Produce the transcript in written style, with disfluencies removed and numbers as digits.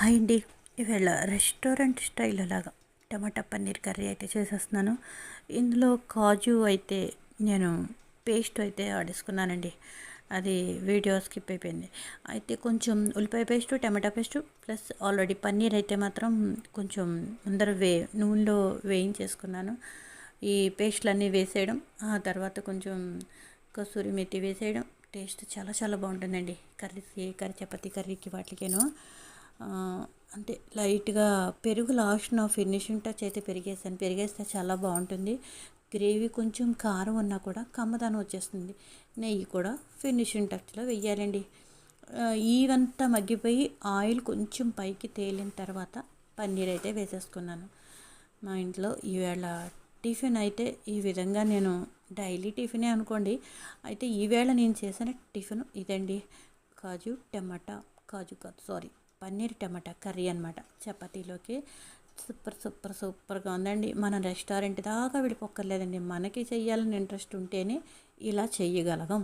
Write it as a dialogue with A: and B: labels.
A: Hi అండి. ఇవాళ restaurant style లాగా టమాటా పన్నీర్ కర్రీ అయితే చేసేస్తున్నాను. ఇందులో కాజు అయితే నేను పేస్ట్ అయితే ఆడేసుకున్నానండి. అది వీడియో స్కిప్ అయిపోయింది. అయితే కొంచెం ఉల్లిపాయ పేస్ట్, టమాటా పేస్ట్ ప్లస్ ఆల్రెడీ పన్నీర్ అయితే మాత్రం కొంచెం ముందర నూనెలో వేయించేసుకున్నాను. ఈ పేస్ట్లన్నీ వేసేయడం, ఆ తర్వాత కొంచెం కసూరి మెతి వేసేయడం. టేస్ట్ చాలా చాలా బాగుంటుందండి కర్రీ చపాతీ కర్రీకి వాటికేను. అంటే లైట్గా పెరుగు లాస్ట్ ఫినిషింగ్ టచ్ అయితే పెరిగేస్తే చాలా బాగుంటుంది. గ్రేవీ కొంచెం కారం ఉన్నా కూడా కమ్మదనం వచ్చేస్తుంది. నెయ్యి కూడా ఫినిషింగ్ టచ్లో వెయ్యాలండి. ఇవంతా మగ్గిపోయి ఆయిల్ కొంచెం పైకి తేలిన తర్వాత పన్నీర్ అయితే వేసేసుకున్నాను. మా ఇంట్లో ఈవేళ టిఫిన్ అయితే ఈ విధంగా నేను డైలీ టిఫినే అనుకోండి. అయితే ఈవేళ నేను చేసిన టిఫిన్ ఇదండి. కాజు కాదు సారీ పన్నీర్ టమాటా కర్రీ అనమాట. చపాతీలోకి సూపర్గా ఉందండి. మనం రెస్టారెంట్ దాకా విడిపోక్కర్లేదండి. మనకి చెయ్యాలని ఇంట్రెస్ట్ ఉంటేనే ఇలా చెయ్యగలగం.